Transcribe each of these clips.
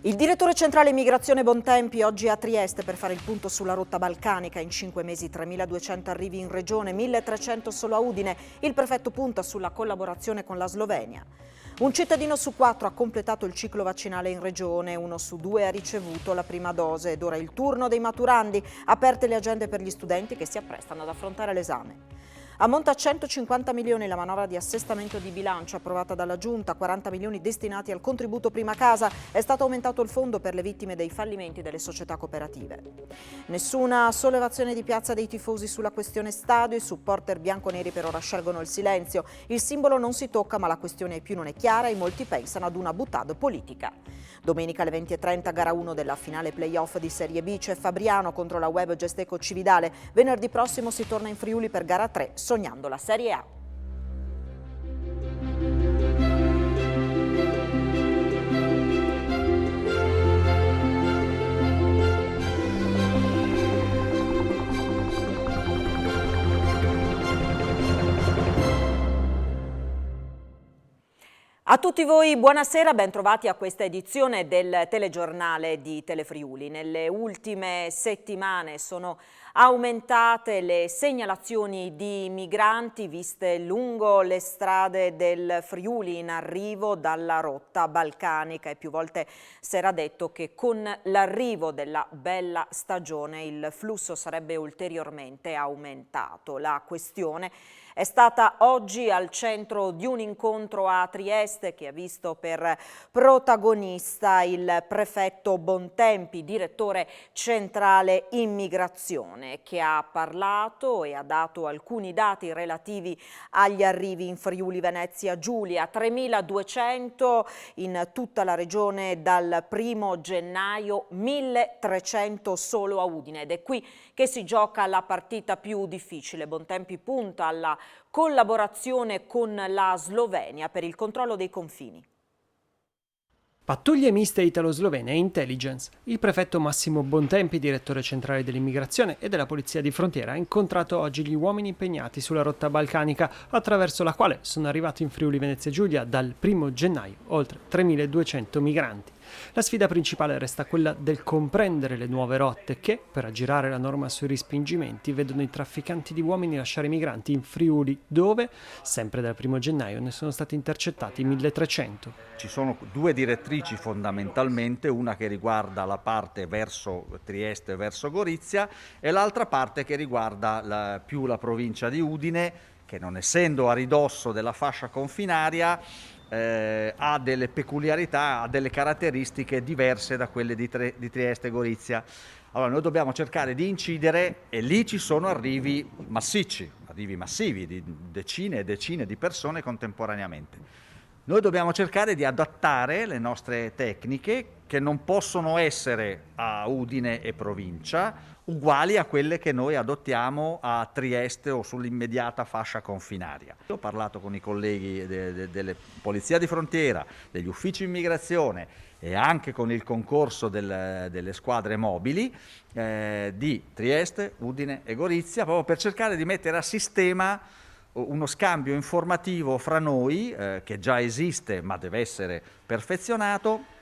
Il direttore centrale immigrazione Bontempi oggi a Trieste per fare il punto sulla rotta balcanica. In 5 mesi 3.200 arrivi in regione, 1.300 solo a Udine. Il prefetto punta sulla collaborazione con la Slovenia. Un cittadino su 4 ha completato il ciclo vaccinale in regione, 1 su 2 ha ricevuto la prima dose ed ora è il turno dei maturandi, aperte le agende per gli studenti che si apprestano ad affrontare l'esame. Ammonta a 150 milioni la manovra di assestamento di bilancio approvata dalla Giunta, 40 milioni destinati al contributo prima casa. È stato aumentato il fondo per le vittime dei fallimenti delle società cooperative. Nessuna sollevazione di piazza dei tifosi sulla questione stadio, i supporter bianconeri per ora scelgono il silenzio. Il simbolo non si tocca ma la questione ai più non è chiara e molti pensano ad una boutade politica. Domenica alle 20:30 gara 1 della finale playoff di Serie B, c'è Fabriano contro la Web Gesteco Cividale. Venerdì prossimo si torna in Friuli per gara 3, sognando la Serie A. A tutti voi buonasera, ben trovati a questa edizione del telegiornale di Telefriuli. Nelle ultime settimane sono aumentate le segnalazioni di migranti viste lungo le strade del Friuli in arrivo dalla rotta balcanica e più volte si era detto che con l'arrivo della bella stagione il flusso sarebbe ulteriormente aumentato. La questione è stata oggi al centro di un incontro a Trieste che ha visto per protagonista il prefetto Bontempi, direttore centrale immigrazione, che ha parlato e ha dato alcuni dati relativi agli arrivi in Friuli Venezia Giulia, 3.200 in tutta la regione dal 1° gennaio, 1.300 solo a Udine ed è qui che si gioca la partita più difficile. Bontempi punta alla collaborazione con la Slovenia per il controllo dei confini. Pattuglie miste italo-slovene e intelligence. Il prefetto Massimo Bontempi, direttore centrale dell'immigrazione e della polizia di frontiera, ha incontrato oggi gli uomini impegnati sulla rotta balcanica, attraverso la quale sono arrivati in Friuli Venezia Giulia dal 1° gennaio oltre 3.200 migranti. La sfida principale resta quella del comprendere le nuove rotte che, per aggirare la norma sui respingimenti, vedono i trafficanti di uomini lasciare i migranti in Friuli, dove, sempre dal 1° gennaio, ne sono stati intercettati 1.300. Ci sono 2 direttrici fondamentalmente, una che riguarda la parte verso Trieste e verso Gorizia e l'altra parte che riguarda più la provincia di Udine, che non essendo a ridosso della fascia confinaria ha delle peculiarità, ha delle caratteristiche diverse da quelle di Trieste e Gorizia. Allora noi dobbiamo cercare di incidere e lì ci sono arrivi massicci, arrivi massivi di decine e decine di persone contemporaneamente. Noi dobbiamo cercare di adattare le nostre tecniche che non possono essere a Udine e provincia uguali a quelle che noi adottiamo a Trieste o sull'immediata fascia confinaria. Io ho parlato con i colleghi delle Polizia di Frontiera, degli uffici immigrazione e anche con il concorso delle squadre mobili di Trieste, Udine e Gorizia, proprio per cercare di mettere a sistema uno scambio informativo fra noi, che già esiste ma deve essere perfezionato,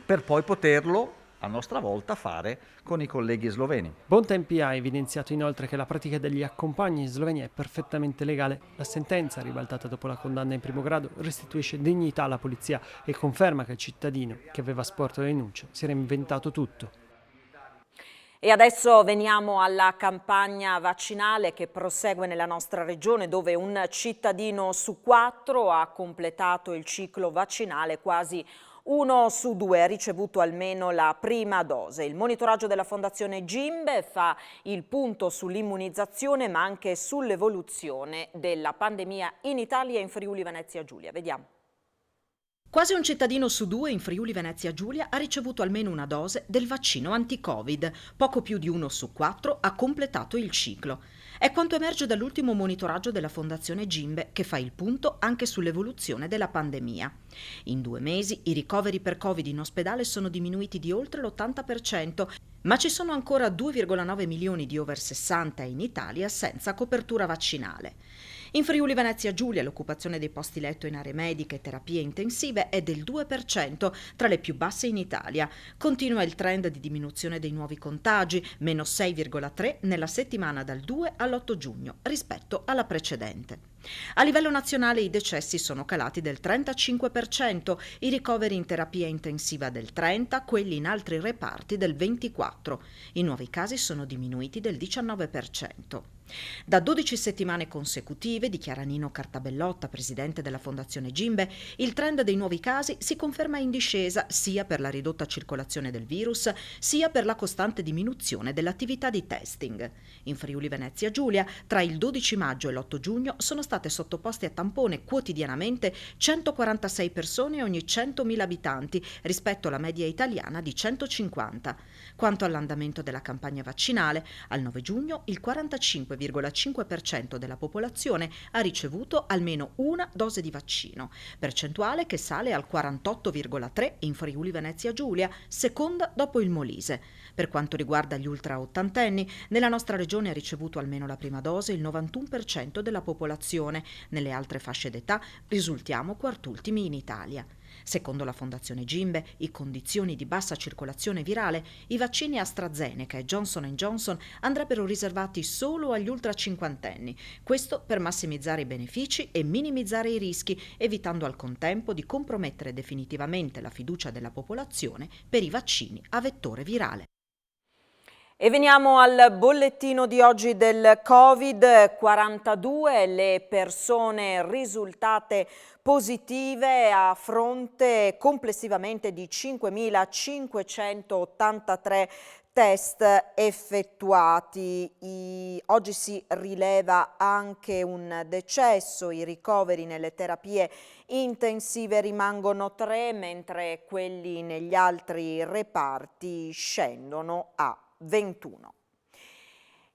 per poi poterlo a nostra volta fare con i colleghi sloveni. Bontempi ha evidenziato inoltre che la pratica degli accompagni in Slovenia è perfettamente legale. La sentenza, ribaltata dopo la condanna in primo grado, restituisce dignità alla polizia e conferma che il cittadino che aveva sporto le denunce si era inventato tutto. E adesso veniamo alla campagna vaccinale che prosegue nella nostra regione, dove un cittadino su 4 ha completato il ciclo vaccinale, quasi 1 su 2 ha ricevuto almeno la prima dose. Il monitoraggio della Fondazione Gimbe fa il punto sull'immunizzazione ma anche sull'evoluzione della pandemia in Italia e in Friuli Venezia Giulia. Vediamo. Quasi un cittadino su 2 in Friuli Venezia Giulia ha ricevuto almeno una dose del vaccino anti-Covid. Poco più di 1 su 4 ha completato il ciclo. È quanto emerge dall'ultimo monitoraggio della Fondazione Gimbe, che fa il punto anche sull'evoluzione della pandemia. In 2 mesi i ricoveri per Covid in ospedale sono diminuiti di oltre l'80%, ma ci sono ancora 2,9 milioni di over 60 in Italia senza copertura vaccinale. In Friuli Venezia Giulia l'occupazione dei posti letto in aree mediche e terapie intensive è del 2%, tra le più basse in Italia. Continua il trend di diminuzione dei nuovi contagi, meno 6,3 nella settimana dal 2 all'8 giugno rispetto alla precedente. A livello nazionale i decessi sono calati del 35%, i ricoveri in terapia intensiva del 30%, quelli in altri reparti del 24%. I nuovi casi sono diminuiti del 19%. Da 12 settimane consecutive, dichiara Nino Cartabellotta, presidente della Fondazione Gimbe, il trend dei nuovi casi si conferma in discesa sia per la ridotta circolazione del virus, sia per la costante diminuzione dell'attività di testing. In Friuli Venezia Giulia, tra il 12 maggio e l'8 giugno, sono state sottoposte a tampone quotidianamente 146 persone ogni 100.000 abitanti, rispetto alla media italiana di 150. Quanto all'andamento della campagna vaccinale, al 9 giugno il 45,5% della popolazione ha ricevuto almeno una dose di vaccino, percentuale che sale al 48,3% in Friuli Venezia Giulia, seconda dopo il Molise. Per quanto riguarda gli ultra ottantenni, nella nostra regione ha ricevuto almeno la prima dose il 91% della popolazione, nelle altre fasce d'età risultiamo quartultimi in Italia. Secondo la Fondazione Gimbe, in condizioni di bassa circolazione virale, i vaccini AstraZeneca e Johnson Johnson andrebbero riservati solo agli ultracinquantenni, questo per massimizzare i benefici e minimizzare i rischi, evitando al contempo di compromettere definitivamente la fiducia della popolazione per i vaccini a vettore virale. E veniamo al bollettino di oggi del Covid, 42 le persone risultate positive a fronte complessivamente di 5.583 test effettuati. Oggi si rileva anche un decesso, i ricoveri nelle terapie intensive rimangono 3, mentre quelli negli altri reparti scendono a 21.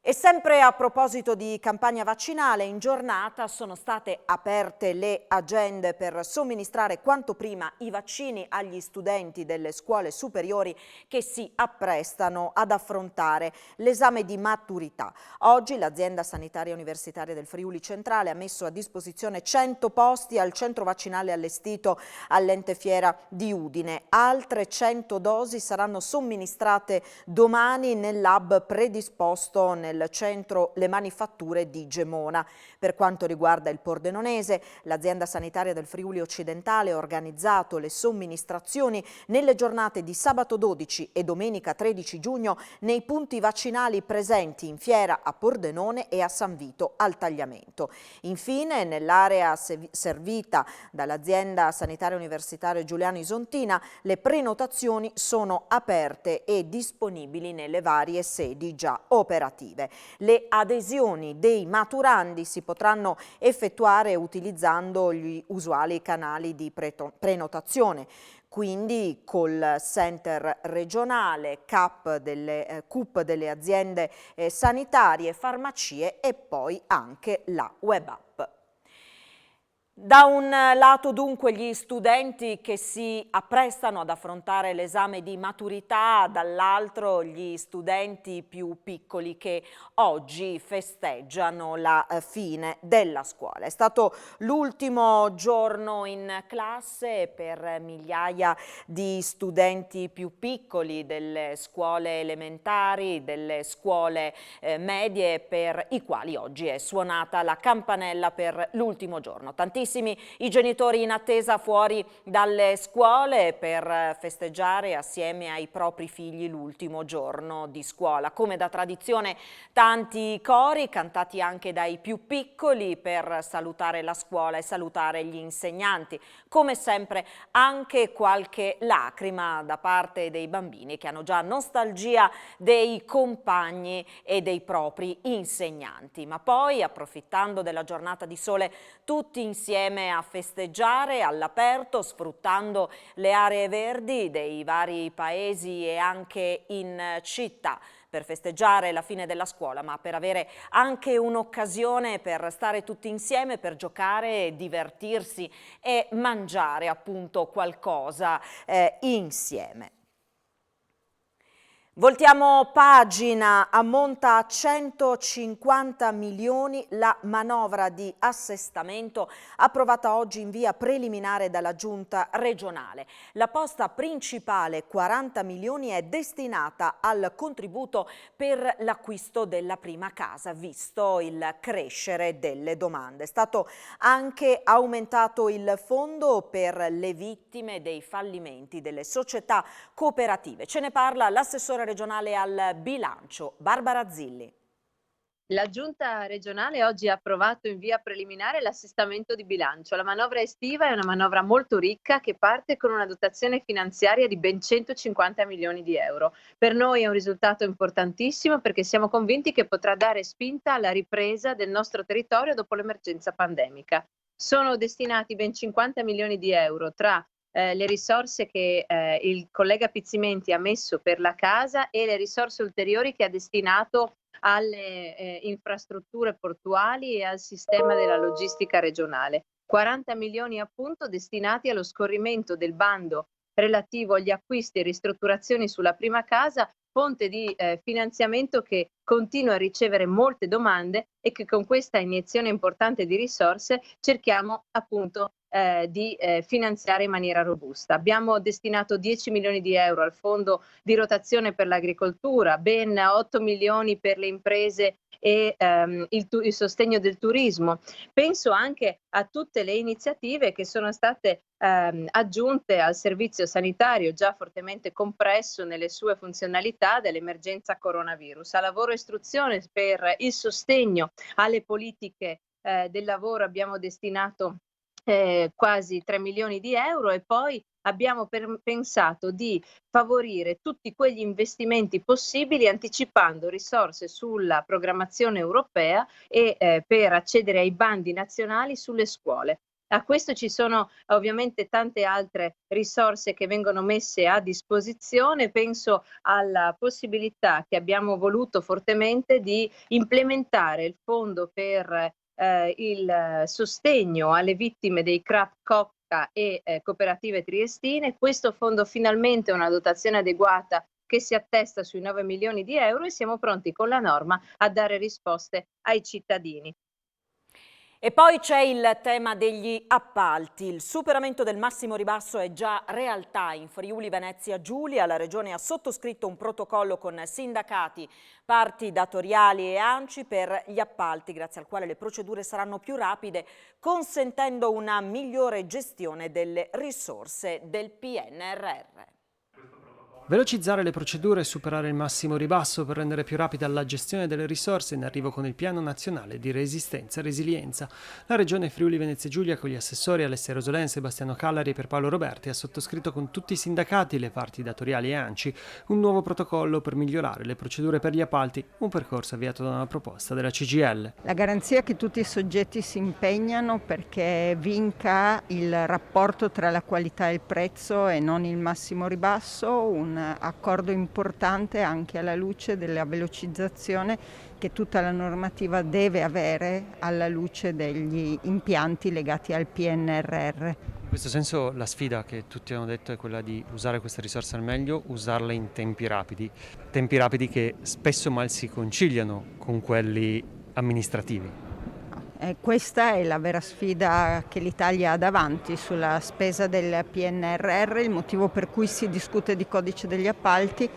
E sempre a proposito di campagna vaccinale, in giornata sono state aperte le agende per somministrare quanto prima i vaccini agli studenti delle scuole superiori che si apprestano ad affrontare l'esame di maturità. Oggi l'azienda sanitaria universitaria del Friuli Centrale ha messo a disposizione 100 posti al centro vaccinale allestito all'Ente Fiera di Udine. Altre 100 dosi saranno somministrate domani nell'hub predisposto nel centro Le Manifatture di Gemona. Per quanto riguarda il Pordenonese, l'azienda sanitaria del Friuli Occidentale ha organizzato le somministrazioni nelle giornate di sabato 12 e domenica 13 giugno nei punti vaccinali presenti in Fiera, a Pordenone e a San Vito al Tagliamento. Infine, nell'area servita dall'azienda sanitaria universitaria Giuliano Isontina, le prenotazioni sono aperte e disponibili nelle varie sedi già operative. Le adesioni dei maturandi si potranno effettuare utilizzando gli usuali canali di prenotazione, quindi col center regionale, CUP delle aziende sanitarie, farmacie e poi anche la web app. Da un lato dunque gli studenti che si apprestano ad affrontare l'esame di maturità, dall'altro gli studenti più piccoli che oggi festeggiano la fine della scuola. È stato l'ultimo giorno in classe per migliaia di studenti più piccoli delle scuole elementari, delle scuole medie, per i quali oggi è suonata la campanella per l'ultimo giorno. Tantissimi i genitori in attesa fuori dalle scuole per festeggiare assieme ai propri figli l'ultimo giorno di scuola. Come da tradizione, tanti cori cantati anche dai più piccoli per salutare la scuola e salutare gli insegnanti. Come sempre anche qualche lacrima da parte dei bambini che hanno già nostalgia dei compagni e dei propri insegnanti. Ma poi, approfittando della giornata di sole tutti insieme a festeggiare all'aperto, sfruttando le aree verdi dei vari paesi e anche in città, per festeggiare la fine della scuola, ma per avere anche un'occasione per stare tutti insieme, per giocare, divertirsi e mangiare appunto qualcosa insieme. Voltiamo pagina, ammonta a 150 milioni la manovra di assestamento approvata oggi in via preliminare dalla Giunta regionale. La posta principale, 40 milioni, è destinata al contributo per l'acquisto della prima casa, visto il crescere delle domande. È stato anche aumentato il fondo per le vittime dei fallimenti delle società cooperative. Ce ne parla l'assessore regionale al bilancio, Barbara Zilli. La Giunta regionale oggi ha approvato in via preliminare l'assestamento di bilancio. La manovra estiva è una manovra molto ricca che parte con una dotazione finanziaria di ben 150 milioni di euro. Per noi è un risultato importantissimo perché siamo convinti che potrà dare spinta alla ripresa del nostro territorio dopo l'emergenza pandemica. Sono destinati ben 50 milioni di euro tra le risorse che il collega Pizzimenti ha messo per la casa e le risorse ulteriori che ha destinato alle infrastrutture portuali e al sistema della logistica regionale. 40 milioni appunto destinati allo scorrimento del bando relativo agli acquisti e ristrutturazioni sulla prima casa, fonte di finanziamento che continua a ricevere molte domande e che con questa iniezione importante di risorse cerchiamo appunto di finanziare in maniera robusta. Abbiamo destinato 10 milioni di euro al fondo di rotazione per l'agricoltura, ben 8 milioni per le imprese e il sostegno del turismo. Penso anche a tutte le iniziative che sono state aggiunte al servizio sanitario già fortemente compresso nelle sue funzionalità dall'emergenza coronavirus. A lavoro e istruzione per il sostegno alle politiche del lavoro abbiamo destinato quasi 3 milioni di euro e poi abbiamo pensato di favorire tutti quegli investimenti possibili anticipando risorse sulla programmazione europea e per accedere ai bandi nazionali sulle scuole. A questo ci sono ovviamente tante altre risorse che vengono messe a disposizione. Penso alla possibilità che abbiamo voluto fortemente di implementare il fondo per il sostegno alle vittime dei crack Cocca e cooperative triestine. Questo fondo finalmente ha una dotazione adeguata che si attesta sui 9 milioni di euro e siamo pronti con la norma a dare risposte ai cittadini. E poi c'è il tema degli appalti. Il superamento del massimo ribasso è già realtà in Friuli Venezia Giulia. La Regione ha sottoscritto un protocollo con sindacati, parti datoriali e ANCI per gli appalti, grazie al quale le procedure saranno più rapide, consentendo una migliore gestione delle risorse del PNRR. Velocizzare le procedure e superare il massimo ribasso per rendere più rapida la gestione delle risorse in arrivo con il Piano Nazionale di Resistenza e Resilienza. La Regione Friuli Venezia Giulia, con gli assessori Alessia Rosolén, Sebastiano Callari e Pierpaolo Roberti, ha sottoscritto con tutti i sindacati, le parti datoriali e ANCI un nuovo protocollo per migliorare le procedure per gli appalti, un percorso avviato da una proposta della CGIL. La garanzia che tutti i soggetti si impegnano perché vinca il rapporto tra la qualità e il prezzo e non il massimo ribasso, un accordo importante anche alla luce della velocizzazione che tutta la normativa deve avere alla luce degli impianti legati al PNRR. In questo senso la sfida che tutti hanno detto è quella di usare queste risorse al meglio, usarle in tempi rapidi che spesso mal si conciliano con quelli amministrativi. Questa è la vera sfida che l'Italia ha davanti sulla spesa del PNRR, il motivo per cui si discute di codice degli appalti.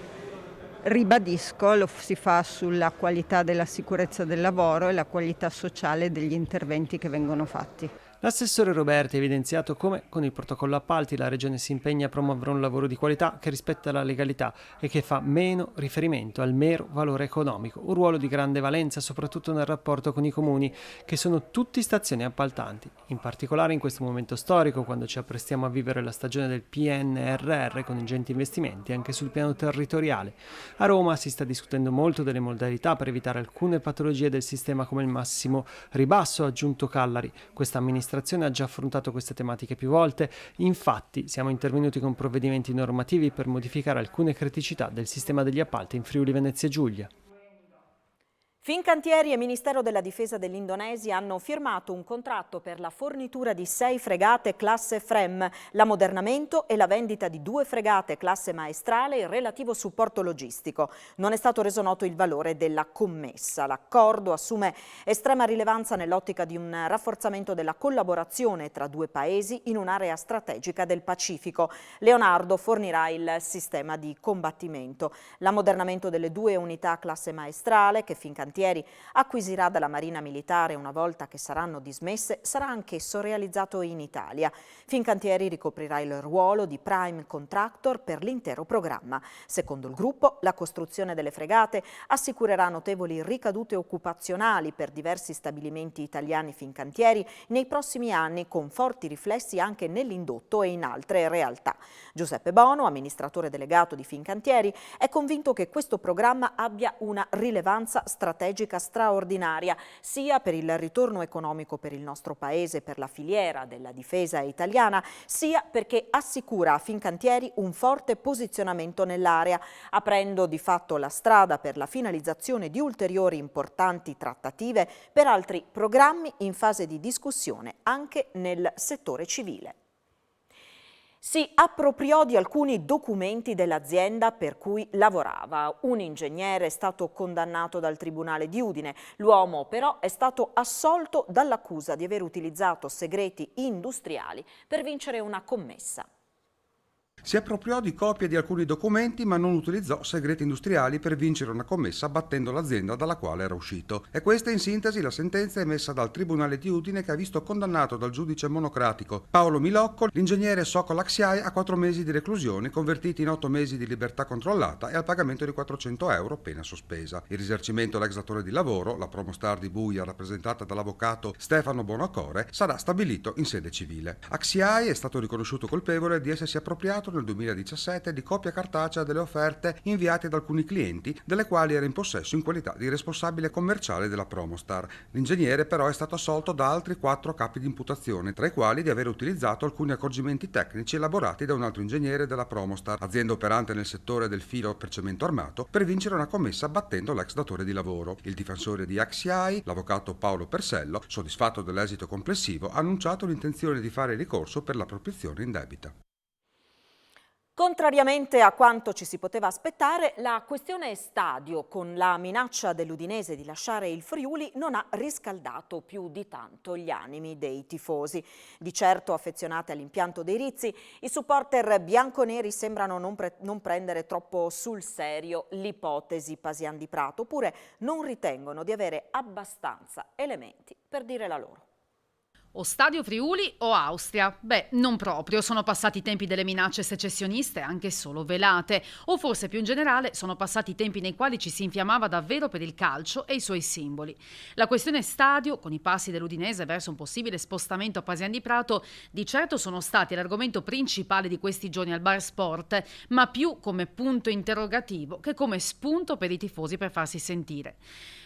Ribadisco, lo si fa sulla qualità della sicurezza del lavoro e la qualità sociale degli interventi che vengono fatti. L'assessore Roberti ha evidenziato come con il protocollo appalti la Regione si impegna a promuovere un lavoro di qualità che rispetta la legalità e che fa meno riferimento al mero valore economico, un ruolo di grande valenza soprattutto nel rapporto con i comuni, che sono tutti stazioni appaltanti, in particolare in questo momento storico quando ci apprestiamo a vivere la stagione del PNRR con ingenti investimenti anche sul piano territoriale. A Roma si sta discutendo molto delle modalità per evitare alcune patologie del sistema come il massimo ribasso, ha aggiunto Callari. Questa amministrazione ha già affrontato queste tematiche più volte, infatti siamo intervenuti con provvedimenti normativi per modificare alcune criticità del sistema degli appalti in Friuli Venezia Giulia. Fincantieri e Ministero della Difesa dell'Indonesia hanno firmato un contratto per la fornitura di 6 fregate classe FREMM, l'ammodernamento e la vendita di 2 fregate classe Maestrale e il relativo supporto logistico. Non è stato reso noto il valore della commessa. L'accordo assume estrema rilevanza nell'ottica di un rafforzamento della collaborazione tra due paesi in un'area strategica del Pacifico. Leonardo fornirà il sistema di combattimento. L'ammodernamento delle 2 unità classe Maestrale, che Fincantieri acquisirà dalla Marina Militare una volta che saranno dismesse, sarà anch'esso realizzato in Italia. Fincantieri ricoprirà il ruolo di prime contractor per l'intero programma. Secondo il gruppo, la costruzione delle fregate assicurerà notevoli ricadute occupazionali per diversi stabilimenti italiani Fincantieri nei prossimi anni, con forti riflessi anche nell'indotto e in altre realtà. Giuseppe Bono, amministratore delegato di Fincantieri, è convinto che questo programma abbia una rilevanza strategica straordinaria, sia per il ritorno economico per il nostro paese, per la filiera della difesa italiana, sia perché assicura a Fincantieri un forte posizionamento nell'area, aprendo di fatto la strada per la finalizzazione di ulteriori importanti trattative per altri programmi in fase di discussione anche nel settore civile. Si appropriò di alcuni documenti dell'azienda per cui lavorava. Un ingegnere è stato condannato dal Tribunale di Udine. L'uomo però è stato assolto dall'accusa di aver utilizzato segreti industriali per vincere una commessa. Si appropriò di copie di alcuni documenti ma non utilizzò segreti industriali per vincere una commessa battendo l'azienda dalla quale era uscito. E questa in sintesi la sentenza emessa dal Tribunale di Udine, che ha visto condannato dal giudice monocratico Paolo Milocco l'ingegnere Sokol Axiai a 4 mesi di reclusione convertiti in 8 mesi di libertà controllata e al pagamento di 400 euro pena sospesa. Il risarcimento all'ex datore di lavoro, la promostar di Buia rappresentata dall'avvocato Stefano Bonacore, sarà stabilito in sede civile. Axiai è stato riconosciuto colpevole di essersi appropriato nel 2017 di copia cartacea delle offerte inviate da alcuni clienti, delle quali era in possesso in qualità di responsabile commerciale della Promostar. L'ingegnere però è stato assolto da altri 4 capi di imputazione, tra i quali di aver utilizzato alcuni accorgimenti tecnici elaborati da un altro ingegnere della Promostar, azienda operante nel settore del filo per cemento armato, per vincere una commessa battendo l'ex datore di lavoro. Il difensore di Axiai, l'avvocato Paolo Persello, soddisfatto dell'esito complessivo, ha annunciato l'intenzione di fare ricorso per l'appropriazione indebita. Contrariamente a quanto ci si poteva aspettare, la questione stadio, con la minaccia dell'Udinese di lasciare il Friuli, non ha riscaldato più di tanto gli animi dei tifosi. Di certo affezionati all'impianto dei Rizzi, i supporter bianconeri sembrano non prendere troppo sul serio l'ipotesi Pasian di Prato, oppure non ritengono di avere abbastanza elementi per dire la loro. O Stadio Friuli o Austria? Beh, non proprio, sono passati i tempi delle minacce secessioniste, anche solo velate, o forse più in generale sono passati i tempi nei quali ci si infiammava davvero per il calcio e i suoi simboli. La questione stadio, con i passi dell'Udinese verso un possibile spostamento a Pasian di Prato, di certo sono stati l'argomento principale di questi giorni al Bar Sport, ma più come punto interrogativo che come spunto per i tifosi per farsi sentire.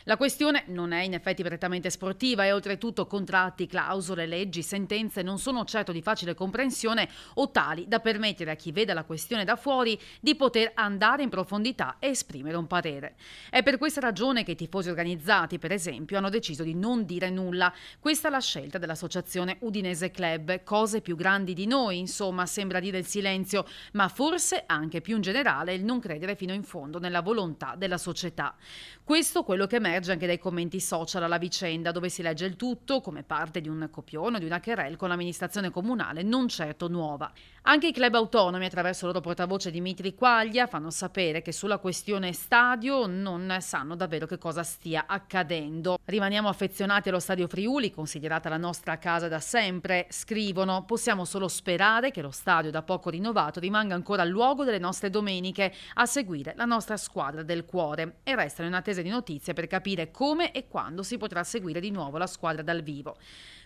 La questione non è in effetti prettamente sportiva e oltretutto contratti, clausole, leggi, sentenze non sono certo di facile comprensione o tali da permettere a chi veda la questione da fuori di poter andare in profondità e esprimere un parere. È per questa ragione che i tifosi organizzati, per esempio, hanno deciso di non dire nulla. Questa è la scelta dell'associazione Udinese Club. Cose più grandi di noi, insomma, sembra dire il silenzio, ma forse anche più in generale il non credere fino in fondo nella volontà della società. Questo quello che emerge anche dai commenti social alla vicenda, dove si legge il tutto come parte di un copione o di una querelle con l'amministrazione comunale non certo nuova. Anche i club autonomi, attraverso il loro portavoce Dimitri Quaglia, fanno sapere che sulla questione stadio non sanno davvero che cosa stia accadendo. Rimaniamo affezionati allo Stadio Friuli, considerata la nostra casa da sempre, scrivono. Possiamo solo sperare che lo stadio da poco rinnovato rimanga ancora il luogo delle nostre domeniche, a seguire la nostra squadra del cuore, e restano in attesa di notizie per capire come e quando si potrà seguire di nuovo la squadra dal vivo.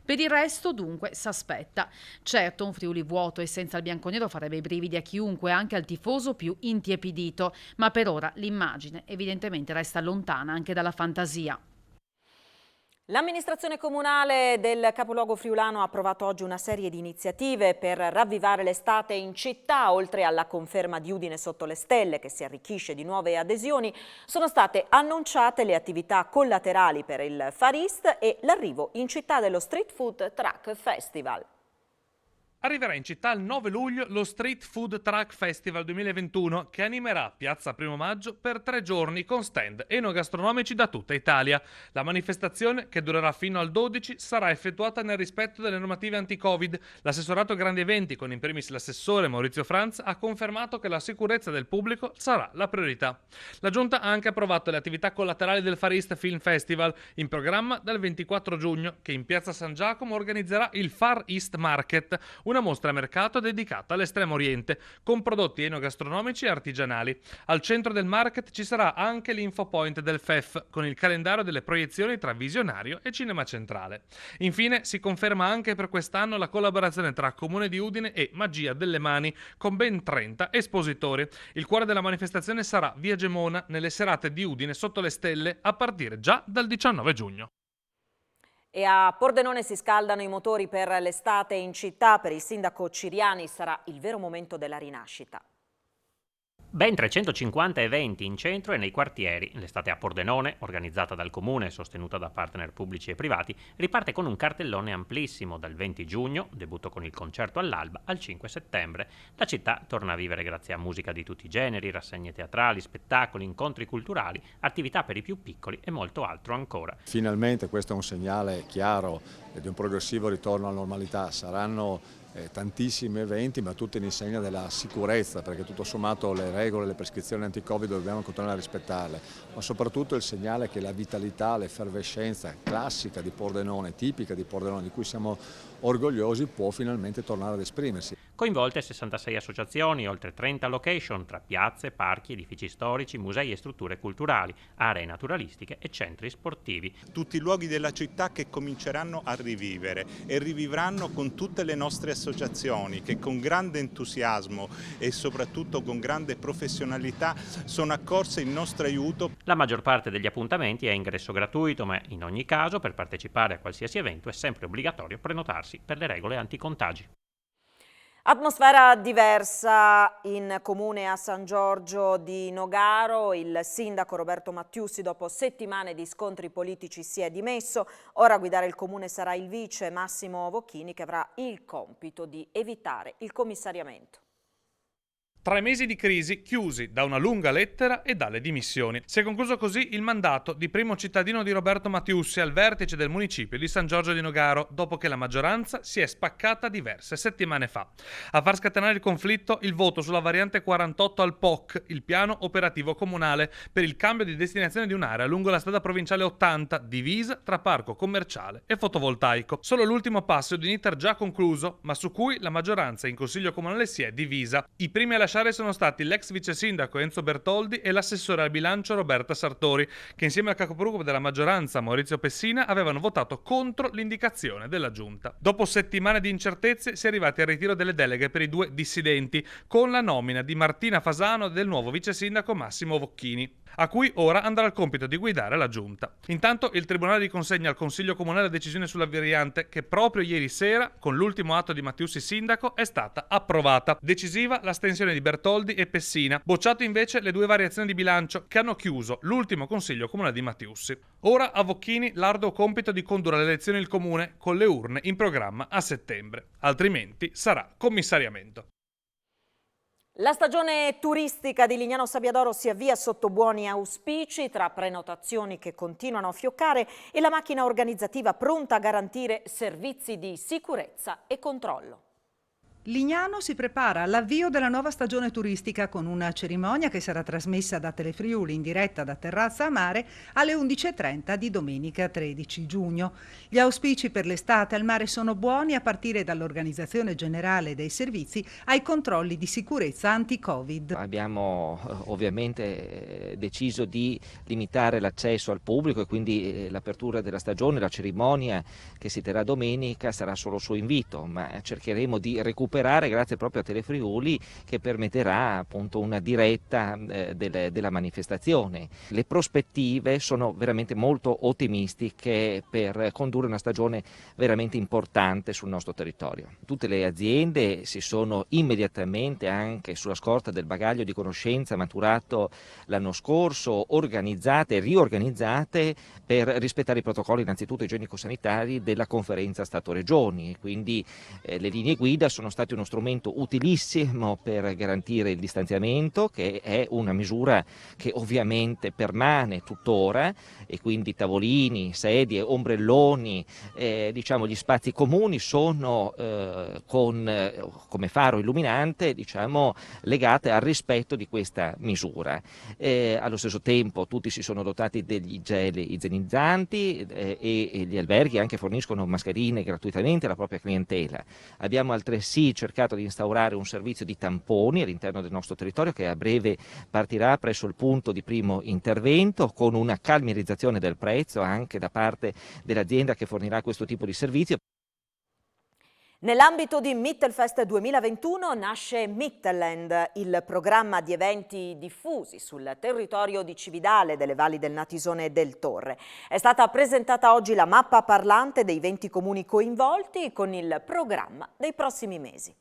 Per il resto, dunque, s'aspetta. Certo, un Friuli vuoto e senza il bianconero farebbe i brividi a chiunque, anche al tifoso più intiepidito, ma per ora l'immagine evidentemente resta lontana anche dalla fantasia. L'amministrazione comunale del capoluogo friulano ha approvato oggi una serie di iniziative per ravvivare l'estate in città. Oltre alla conferma di Udine sotto le stelle, che si arricchisce di nuove adesioni, sono state annunciate le attività collaterali per il Far East e l'arrivo in città dello Street Food Truck Festival. Arriverà in città il 9 luglio lo Street Food Truck Festival 2021 che animerà Piazza Primo Maggio per 3 giorni con stand enogastronomici da tutta Italia. La manifestazione, che durerà fino al 12, sarà effettuata nel rispetto delle normative anti-Covid. L'assessorato grandi eventi, con in primis l'assessore Maurizio Franz, ha confermato che la sicurezza del pubblico sarà la priorità. La Giunta ha anche approvato le attività collaterali del Far East Film Festival, in programma dal 24 giugno, che in Piazza San Giacomo organizzerà il Far East Market, una mostra a mercato dedicata all'Estremo Oriente, con prodotti enogastronomici e artigianali. Al centro del market ci sarà anche l'Info Point del FEF, con il calendario delle proiezioni tra Visionario e Cinema Centrale. Infine si conferma anche per quest'anno la collaborazione tra Comune di Udine e Magia delle Mani, con ben 30 espositori. Il cuore della manifestazione sarà Via Gemona, nelle serate di Udine sotto le stelle, a partire già dal 19 giugno. E a Pordenone si scaldano i motori per l'estate in città. Per il sindaco Ciriani sarà il vero momento della rinascita. Ben 350 eventi in centro e nei quartieri. L'estate a Pordenone, organizzata dal comune e sostenuta da partner pubblici e privati, riparte con un cartellone amplissimo dal 20 giugno, debutto con il concerto all'alba, al 5 settembre. La città torna a vivere grazie a musica di tutti i generi, rassegne teatrali, spettacoli, incontri culturali, attività per i più piccoli e molto altro ancora. Finalmente questo è un segnale chiaro di un progressivo ritorno alla normalità. Saranno tantissimi eventi, ma tutti in insegna della sicurezza, perché tutto sommato le regole, le prescrizioni anti-Covid dobbiamo continuare a rispettarle, ma soprattutto il segnale che la vitalità, l'effervescenza classica di Pordenone, tipica di Pordenone, di cui siamo orgogliosi, può finalmente tornare ad esprimersi. Coinvolte 66 associazioni, oltre 30 location tra piazze, parchi, edifici storici, musei e strutture culturali, aree naturalistiche e centri sportivi. Tutti i luoghi della città che cominceranno a rivivere e rivivranno con tutte le nostre associazioni che con grande entusiasmo e soprattutto con grande professionalità sono accorse in nostro aiuto. La maggior parte degli appuntamenti è a ingresso gratuito, ma in ogni caso per partecipare a qualsiasi evento è sempre obbligatorio prenotarsi per le regole anticontagi. Atmosfera diversa in comune a San Giorgio di Nogaro. Il sindaco Roberto Mattiussi, dopo settimane di scontri politici, si è dimesso. Ora a guidare il comune sarà il vice Massimo Vocchini, che avrà il compito di evitare il commissariamento. 3 mesi di crisi chiusi da una lunga lettera e dalle dimissioni. Si è concluso così il mandato di primo cittadino di Roberto Mattiussi al vertice del municipio di San Giorgio di Nogaro, dopo che la maggioranza si è spaccata diverse settimane fa. A far scatenare il conflitto il voto sulla variante 48 al POC, il piano operativo comunale, per il cambio di destinazione di un'area lungo la strada provinciale 80, divisa tra parco commerciale e fotovoltaico. Solo l'ultimo passo di un iter già concluso, ma su cui la maggioranza in consiglio comunale si è divisa. I primi a lasciare sono stati l'ex vice sindaco Enzo Bertoldi e l'assessore al bilancio Roberta Sartori, che insieme al capogruppo della maggioranza Maurizio Pessina avevano votato contro l'indicazione della giunta. Dopo settimane di incertezze si è arrivati al ritiro delle deleghe per i 2 dissidenti, con la nomina di Martina Fasano e del nuovo vice sindaco Massimo Vocchini, a cui ora andrà il compito di guidare la giunta. Intanto il tribunale riconsegna al consiglio comunale la decisione sulla variante, che proprio ieri sera, con l'ultimo atto di Mattiussi sindaco, è stata approvata. Decisiva l'astensione di Bertoldi e Pessina, bocciato invece le 2 variazioni di bilancio che hanno chiuso l'ultimo consiglio comunale di Mattiussi. Ora a Vocchini l'arduo compito di condurre le elezioni il comune, con le urne in programma a settembre, altrimenti sarà commissariamento. La stagione turistica di Lignano Sabbiadoro si avvia sotto buoni auspici, tra prenotazioni che continuano a fioccare e la macchina organizzativa pronta a garantire servizi di sicurezza e controllo. Lignano si prepara all'avvio della nuova stagione turistica con una cerimonia che sarà trasmessa da Telefriuli in diretta da Terrazza a Mare alle 11:30 di domenica 13 giugno. Gli auspici per l'estate al mare sono buoni, a partire dall'organizzazione generale dei servizi ai controlli di sicurezza anti-Covid. Abbiamo ovviamente deciso di limitare l'accesso al pubblico e quindi l'apertura della stagione, la cerimonia che si terrà domenica sarà solo su invito, ma cercheremo di recuperare operare grazie proprio a Telefriuli, che permetterà appunto una diretta della manifestazione. Le prospettive sono veramente molto ottimistiche per condurre una stagione veramente importante sul nostro territorio. Tutte le aziende si sono immediatamente, anche sulla scorta del bagaglio di conoscenza maturato l'anno scorso, organizzate e riorganizzate per rispettare i protocolli innanzitutto igienico-sanitari della conferenza Stato-Regioni. Quindi le linee guida sono state uno strumento utilissimo per garantire il distanziamento, che è una misura che ovviamente permane tuttora, e quindi tavolini, sedie, ombrelloni, diciamo gli spazi comuni sono come faro illuminante, diciamo, legate al rispetto di questa misura. Allo stesso tempo tutti si sono dotati degli gel igienizzanti e gli alberghi anche forniscono mascherine gratuitamente alla propria clientela. Abbiamo altresì cercato di instaurare un servizio di tamponi all'interno del nostro territorio, che a breve partirà presso il punto di primo intervento, con una calmierizzazione del prezzo anche da parte dell'azienda che fornirà questo tipo di servizio. Nell'ambito di Mittelfest 2021 nasce Mittelland, il programma di eventi diffusi sul territorio di Cividale, delle valli del Natisone e del Torre. È stata presentata oggi la mappa parlante dei 20 comuni coinvolti con il programma dei prossimi mesi.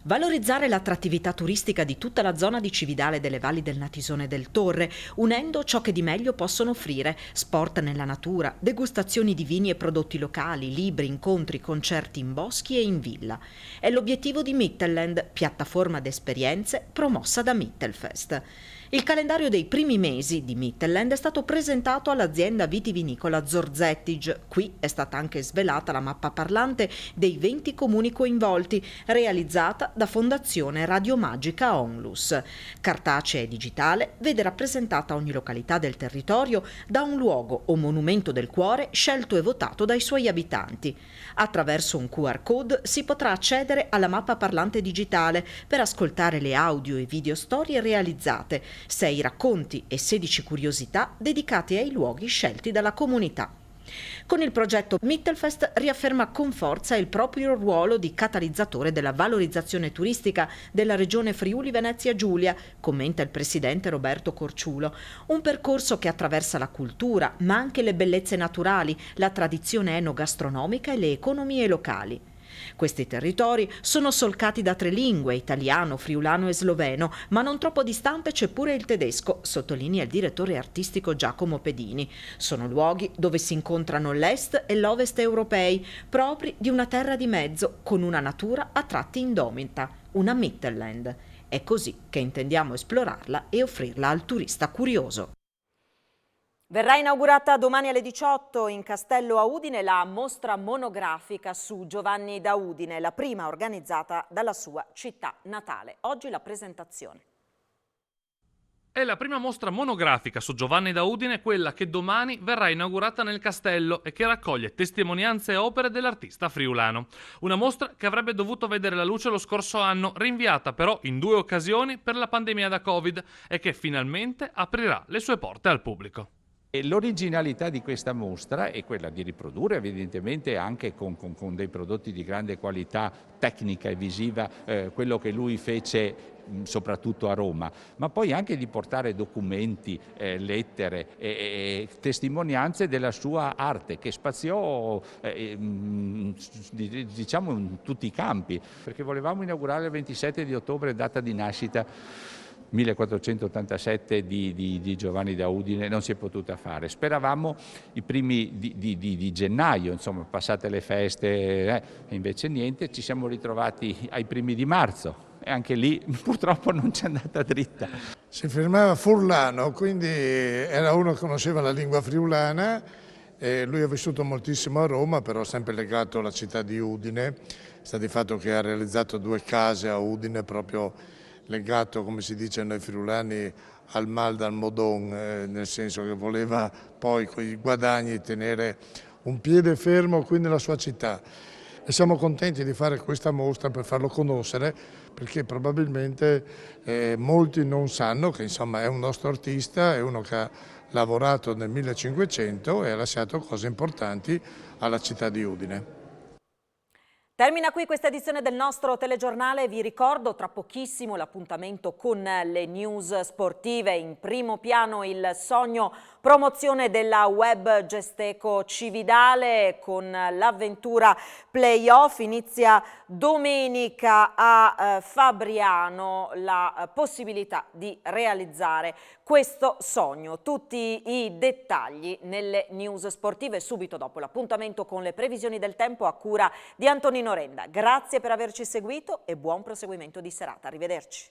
Valorizzare l'attrattività turistica di tutta la zona di Cividale, delle valli del Natisone e del Torre, unendo ciò che di meglio possono offrire: sport nella natura, degustazioni di vini e prodotti locali, libri, incontri, concerti in boschi e in villa. È l'obiettivo di Mittelland, piattaforma d'esperienze promossa da Mittelfest. Il calendario dei primi mesi di Mittelland è stato presentato all'azienda vitivinicola Zorzettig. Qui è stata anche svelata la mappa parlante dei 20 comuni coinvolti, realizzata da Fondazione Radiomagica Onlus. Cartacea e digitale, vede rappresentata ogni località del territorio da un luogo o monumento del cuore scelto e votato dai suoi abitanti. Attraverso un QR code si potrà accedere alla mappa parlante digitale per ascoltare le audio e video storie realizzate, 6 racconti e 16 curiosità dedicati ai luoghi scelti dalla comunità. Con il progetto Mittelfest riafferma con forza il proprio ruolo di catalizzatore della valorizzazione turistica della regione Friuli Venezia Giulia, commenta il presidente Roberto Corciulo. Un percorso che attraversa la cultura, ma anche le bellezze naturali, la tradizione enogastronomica e le economie locali. Questi territori sono solcati da 3 lingue, italiano, friulano e sloveno, ma non troppo distante c'è pure il tedesco, sottolinea il direttore artistico Giacomo Pedini. Sono luoghi dove si incontrano l'est e l'ovest europei, propri di una terra di mezzo, con una natura a tratti indomita, una Mittelland. È così che intendiamo esplorarla e offrirla al turista curioso. Verrà inaugurata domani alle 18 in Castello a Udine la mostra monografica su Giovanni da Udine, la prima organizzata dalla sua città natale. Oggi la presentazione. È la prima mostra monografica su Giovanni da Udine, quella che domani verrà inaugurata nel castello e che raccoglie testimonianze e opere dell'artista friulano. Una mostra che avrebbe dovuto vedere la luce lo scorso anno, rinviata però in 2 occasioni per la pandemia da Covid, e che finalmente aprirà le sue porte al pubblico. L'originalità di questa mostra è quella di riprodurre evidentemente anche con dei prodotti di grande qualità tecnica e visiva quello che lui fece soprattutto a Roma, ma poi anche di portare documenti, lettere e testimonianze della sua arte, che spaziò diciamo in tutti i campi, perché volevamo inaugurare il 27 di ottobre, data di nascita 1487 di Giovanni da Udine. Non si è potuta fare. Speravamo i primi di gennaio, insomma, passate le feste, invece niente, ci siamo ritrovati ai primi di marzo e anche lì purtroppo non ci è andata dritta. Si firmava Furlano, quindi era uno che conosceva la lingua friulana. Lui ha vissuto moltissimo a Roma, però sempre legato alla città di Udine. Sta di fatto che ha realizzato 2 case a Udine, proprio legato, come si dice noi friulani, al mal dal modon, nel senso che voleva poi con i guadagni tenere un piede fermo qui nella sua città. E siamo contenti di fare questa mostra per farlo conoscere, perché probabilmente molti non sanno che insomma è un nostro artista, è uno che ha lavorato nel 1500 e ha lasciato cose importanti alla città di Udine. Termina qui questa edizione del nostro telegiornale, vi ricordo tra pochissimo l'appuntamento con le news sportive. In primo piano il sogno promozione della Web Gesteco Cividale con l'avventura playoff. Inizia domenica a Fabriano la possibilità di realizzare questo sogno. Tutti i dettagli nelle news sportive subito dopo l'appuntamento con le previsioni del tempo a cura di Antonino Renda. Grazie per averci seguito e buon proseguimento di serata. Arrivederci.